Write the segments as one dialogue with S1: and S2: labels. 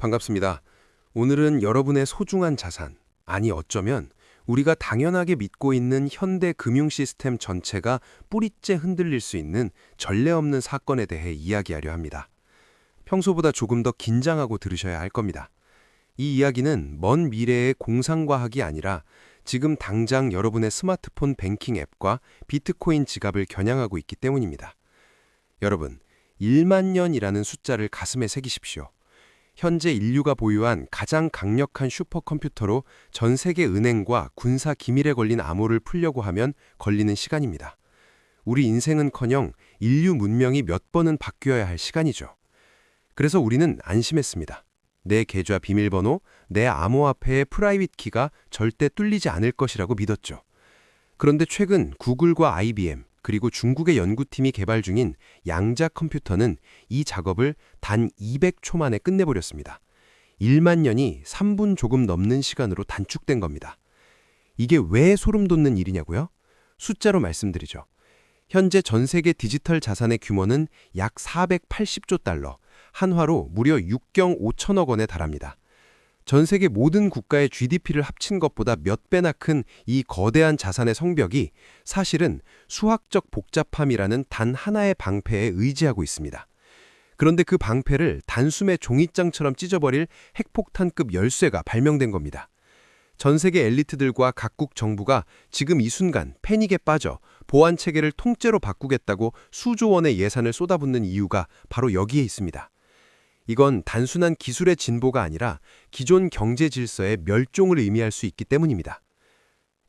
S1: 반갑습니다. 오늘은 여러분의 소중한 자산, 아니 어쩌면 우리가 당연하게 믿고 있는 현대 금융 시스템 전체가 뿌리째 흔들릴 수 있는 전례 없는 사건에 대해 이야기하려 합니다. 평소보다 조금 더 긴장하고 들으셔야 할 겁니다. 이 이야기는 먼 미래의 공상과학이 아니라 지금 당장 여러분의 스마트폰 뱅킹 앱과 비트코인 지갑을 겨냥하고 있기 때문입니다. 여러분, 1만 년이라는 숫자를 가슴에 새기십시오. 현재 인류가 보유한 가장 강력한 슈퍼컴퓨터로 전 세계 은행과 군사 기밀에 걸린 암호를 풀려고 하면 걸리는 시간입니다. 우리 인생은커녕 인류 문명이 몇 번은 바뀌어야 할 시간이죠. 그래서 우리는 안심했습니다. 내 계좌 비밀번호, 내 암호화폐의 프라이빗 키가 절대 뚫리지 않을 것이라고 믿었죠. 그런데 최근 구글과 IBM, 그리고 중국의 연구팀이 개발 중인 양자 컴퓨터는 이 작업을 단 200초 만에 끝내버렸습니다. 1만 년이 3분 조금 넘는 시간으로 단축된 겁니다. 이게 왜 소름 돋는 일이냐고요? 숫자로 말씀드리죠. 현재 전 세계 디지털 자산의 규모는 약 480조 달러, 한화로 무려 6경 5천억 원에 달합니다. 전 세계 모든 국가의 GDP를 합친 것보다 몇 배나 큰 이 거대한 자산의 성벽이 사실은 수학적 복잡함이라는 단 하나의 방패에 의지하고 있습니다. 그런데 그 방패를 단숨에 종이장처럼 찢어버릴 핵폭탄급 열쇠가 발명된 겁니다. 전 세계 엘리트들과 각국 정부가 지금 이 순간 패닉에 빠져 보안 체계를 통째로 바꾸겠다고 수조 원의 예산을 쏟아붓는 이유가 바로 여기에 있습니다. 이건 단순한 기술의 진보가 아니라 기존 경제 질서의 멸종을 의미할 수 있기 때문입니다.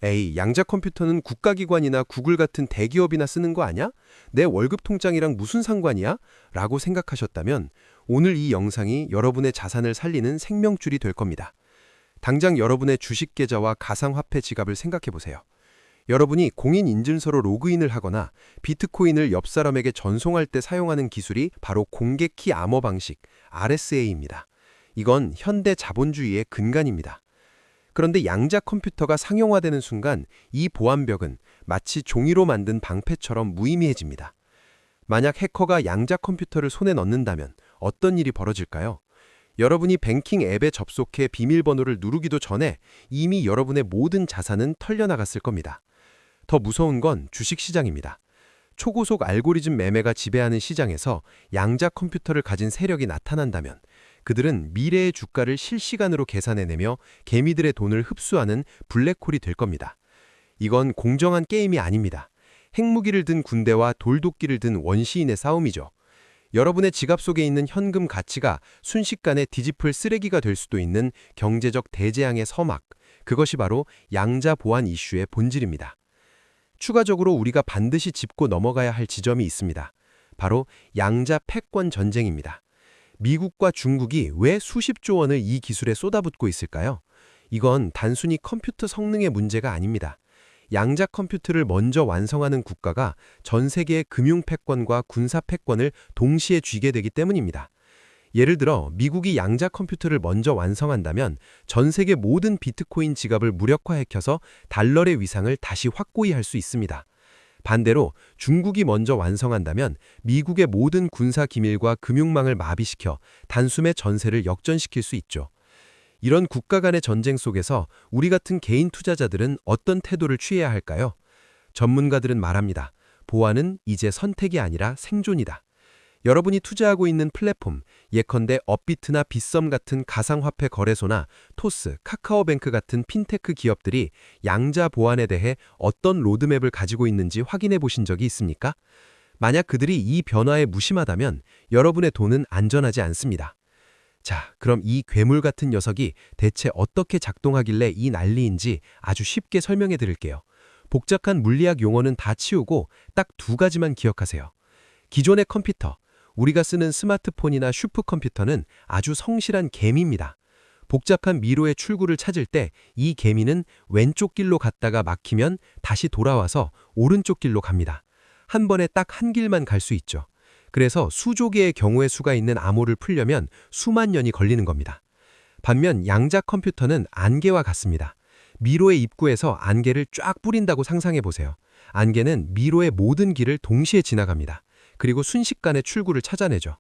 S1: 에이, 양자 컴퓨터는 국가기관이나 구글 같은 대기업이나 쓰는 거 아냐? 내 월급 통장이랑 무슨 상관이야? 라고 생각하셨다면 오늘 이 영상이 여러분의 자산을 살리는 생명줄이 될 겁니다. 당장 여러분의 주식 계좌와 가상화폐 지갑을 생각해 보세요. 여러분이 공인인증서로 로그인을 하거나 비트코인을 옆 사람에게 전송할 때 사용하는 기술이 바로 공개키 암호 방식, RSA입니다. 이건 현대 자본주의의 근간입니다. 그런데 양자 컴퓨터가 상용화되는 순간 이 보안벽은 마치 종이로 만든 방패처럼 무의미해집니다. 만약 해커가 양자 컴퓨터를 손에 넣는다면 어떤 일이 벌어질까요? 여러분이 뱅킹 앱에 접속해 비밀번호를 누르기도 전에 이미 여러분의 모든 자산은 털려나갔을 겁니다. 더 무서운 건 주식시장입니다. 초고속 알고리즘 매매가 지배하는 시장에서 양자 컴퓨터를 가진 세력이 나타난다면 그들은 미래의 주가를 실시간으로 계산해내며 개미들의 돈을 흡수하는 블랙홀이 될 겁니다. 이건 공정한 게임이 아닙니다. 핵무기를 든 군대와 돌도끼를 든 원시인의 싸움이죠. 여러분의 지갑 속에 있는 현금 가치가 순식간에 뒤집힐 쓰레기가 될 수도 있는 경제적 대재앙의 서막, 그것이 바로 양자 보안 이슈의 본질입니다. 추가적으로 우리가 반드시 짚고 넘어가야 할 지점이 있습니다. 바로 양자 패권 전쟁입니다. 미국과 중국이 왜 수십조 원을 이 기술에 쏟아붓고 있을까요? 이건 단순히 컴퓨터 성능의 문제가 아닙니다. 양자 컴퓨터를 먼저 완성하는 국가가 전 세계의 금융 패권과 군사 패권을 동시에 쥐게 되기 때문입니다. 예를 들어 미국이 양자 컴퓨터를 먼저 완성한다면 전 세계 모든 비트코인 지갑을 무력화시켜서 달러의 위상을 다시 확고히 할 수 있습니다. 반대로 중국이 먼저 완성한다면 미국의 모든 군사 기밀과 금융망을 마비시켜 단숨에 전세를 역전시킬 수 있죠. 이런 국가 간의 전쟁 속에서 우리 같은 개인 투자자들은 어떤 태도를 취해야 할까요? 전문가들은 말합니다. 보안은 이제 선택이 아니라 생존이다. 여러분이 투자하고 있는 플랫폼, 예컨대 업비트나 빗썸 같은 가상화폐 거래소나 토스, 카카오뱅크 같은 핀테크 기업들이 양자 보안에 대해 어떤 로드맵을 가지고 있는지 확인해 보신 적이 있습니까? 만약 그들이 이 변화에 무심하다면 여러분의 돈은 안전하지 않습니다. 자, 그럼 이 괴물 같은 녀석이 대체 어떻게 작동하길래 이 난리인지 아주 쉽게 설명해 드릴게요. 복잡한 물리학 용어는 다 치우고 딱 두 가지만 기억하세요. 기존의 컴퓨터, 우리가 쓰는 스마트폰이나 슈퍼컴퓨터는 아주 성실한 개미입니다. 복잡한 미로의 출구를 찾을 때 이 개미는 왼쪽 길로 갔다가 막히면 다시 돌아와서 오른쪽 길로 갑니다. 한 번에 딱 한 길만 갈 수 있죠. 그래서 수조 개의 경우의 수가 있는 암호를 풀려면 수만 년이 걸리는 겁니다. 반면 양자 컴퓨터는 안개와 같습니다. 미로의 입구에서 안개를 쫙 뿌린다고 상상해 보세요. 안개는 미로의 모든 길을 동시에 지나갑니다. 그리고 순식간에 출구를 찾아내죠.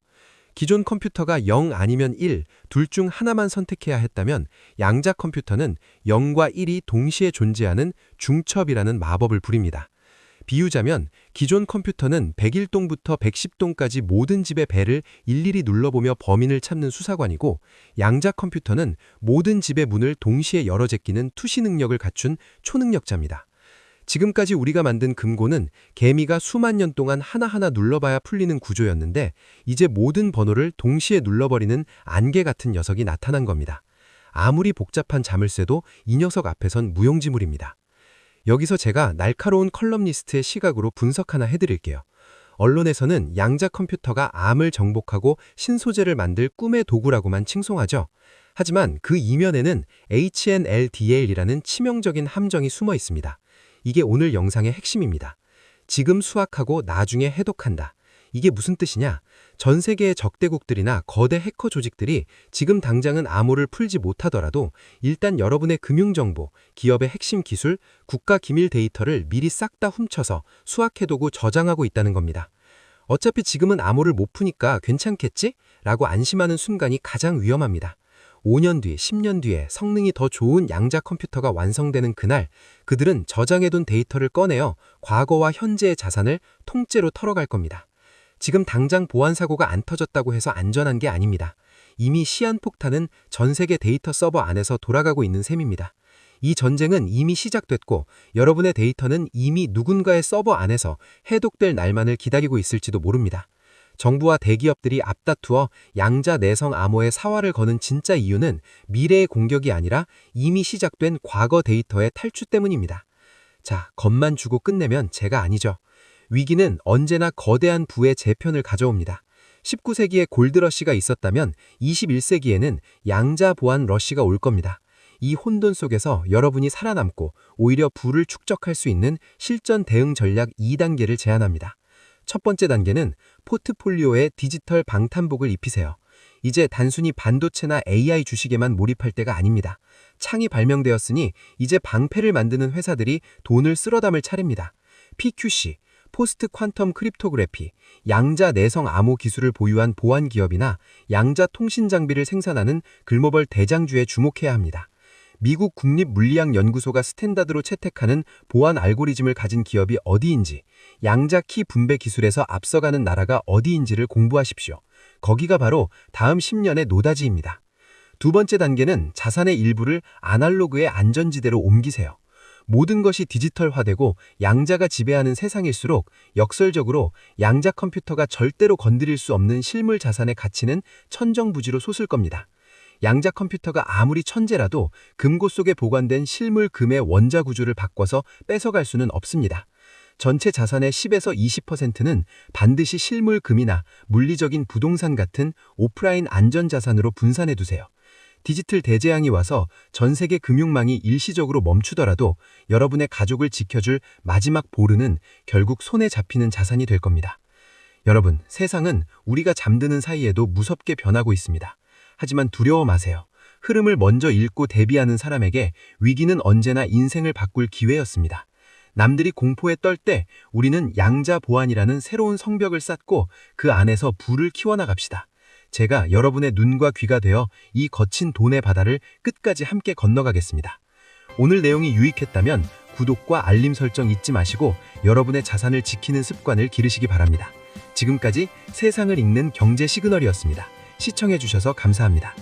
S1: 기존 컴퓨터가 0 아니면 1, 둘 중 하나만 선택해야 했다면 양자 컴퓨터는 0과 1이 동시에 존재하는 중첩이라는 마법을 부립니다. 비유자면 기존 컴퓨터는 101동부터 110동까지 모든 집의 벨을 일일이 눌러보며 범인을 찾는 수사관이고, 양자 컴퓨터는 모든 집의 문을 동시에 열어 제끼는 투시 능력을 갖춘 초능력자입니다. 지금까지 우리가 만든 금고는 개미가 수만 년 동안 하나하나 눌러봐야 풀리는 구조였는데, 이제 모든 번호를 동시에 눌러버리는 안개 같은 녀석이 나타난 겁니다. 아무리 복잡한 자물쇠도 이 녀석 앞에선 무용지물입니다. 여기서 제가 날카로운 컬럼니스트의 시각으로 분석 하나 해드릴게요. 언론에서는 양자 컴퓨터가 암을 정복하고 신소재를 만들 꿈의 도구라고만 칭송하죠. 하지만 그 이면에는 HNLDL이라는 치명적인 함정이 숨어 있습니다. 이게 오늘 영상의 핵심입니다. 지금 수학하고 나중에 해독한다. 이게 무슨 뜻이냐? 전 세계의 적대국들이나 거대 해커 조직들이 지금 당장은 암호를 풀지 못하더라도 일단 여러분의 금융정보, 기업의 핵심 기술, 국가 기밀 데이터를 미리 싹 다 훔쳐서 수학해두고 저장하고 있다는 겁니다. 어차피 지금은 암호를 못 푸니까 괜찮겠지? 라고 안심하는 순간이 가장 위험합니다. 5년 뒤, 10년 뒤에 성능이 더 좋은 양자 컴퓨터가 완성되는 그날, 그들은 저장해둔 데이터를 꺼내어 과거와 현재의 자산을 통째로 털어갈 겁니다. 지금 당장 보안사고가 안 터졌다고 해서 안전한 게 아닙니다. 이미 시한폭탄은 전 세계 데이터 서버 안에서 돌아가고 있는 셈입니다. 이 전쟁은 이미 시작됐고, 여러분의 데이터는 이미 누군가의 서버 안에서 해독될 날만을 기다리고 있을지도 모릅니다. 정부와 대기업들이 앞다투어 양자 내성 암호에 사활을 거는 진짜 이유는 미래의 공격이 아니라 이미 시작된 과거 데이터의 탈취 때문입니다. 자, 겁만 주고 끝내면 제가 아니죠. 위기는 언제나 거대한 부의 재편을 가져옵니다. 19세기에 골드러시가 있었다면 21세기에는 양자 보안 러시가 올 겁니다. 이 혼돈 속에서 여러분이 살아남고 오히려 부를 축적할 수 있는 실전 대응 전략 2단계를 제안합니다. 첫 번째 단계는 포트폴리오에 디지털 방탄복을 입히세요. 이제 단순히 반도체나 AI 주식에만 몰입할 때가 아닙니다. 창이 발명되었으니 이제 방패를 만드는 회사들이 돈을 쓸어 담을 차례입니다. PQC, 포스트 퀀텀 크립토그래피, 양자 내성 암호 기술을 보유한 보안 기업이나 양자 통신 장비를 생산하는 글로벌 대장주에 주목해야 합니다. 미국 국립물리학연구소가 스탠다드로 채택하는 보안 알고리즘을 가진 기업이 어디인지, 양자 키 분배 기술에서 앞서가는 나라가 어디인지를 공부하십시오. 거기가 바로 다음 10년의 노다지입니다. 두 번째 단계는 자산의 일부를 아날로그의 안전지대로 옮기세요. 모든 것이 디지털화되고 양자가 지배하는 세상일수록 역설적으로 양자 컴퓨터가 절대로 건드릴 수 없는 실물 자산의 가치는 천정부지로 솟을 겁니다. 양자 컴퓨터가 아무리 천재라도 금고 속에 보관된 실물 금의 원자 구조를 바꿔서 뺏어갈 수는 없습니다. 전체 자산의 10에서 20%는 반드시 실물 금이나 물리적인 부동산 같은 오프라인 안전자산으로 분산해두세요. 디지털 대재앙이 와서 전 세계 금융망이 일시적으로 멈추더라도 여러분의 가족을 지켜줄 마지막 보루는 결국 손에 잡히는 자산이 될 겁니다. 여러분, 세상은 우리가 잠드는 사이에도 무섭게 변하고 있습니다. 하지만 두려워 마세요. 흐름을 먼저 읽고 대비하는 사람에게 위기는 언제나 인생을 바꿀 기회였습니다. 남들이 공포에 떨 때 우리는 양자 보안이라는 새로운 성벽을 쌓고 그 안에서 불을 키워나갑시다. 제가 여러분의 눈과 귀가 되어 이 거친 돈의 바다를 끝까지 함께 건너가겠습니다. 오늘 내용이 유익했다면 구독과 알림 설정 잊지 마시고 여러분의 자산을 지키는 습관을 기르시기 바랍니다. 지금까지 세상을 읽는 경제 시그널이었습니다. 시청해주셔서 감사합니다.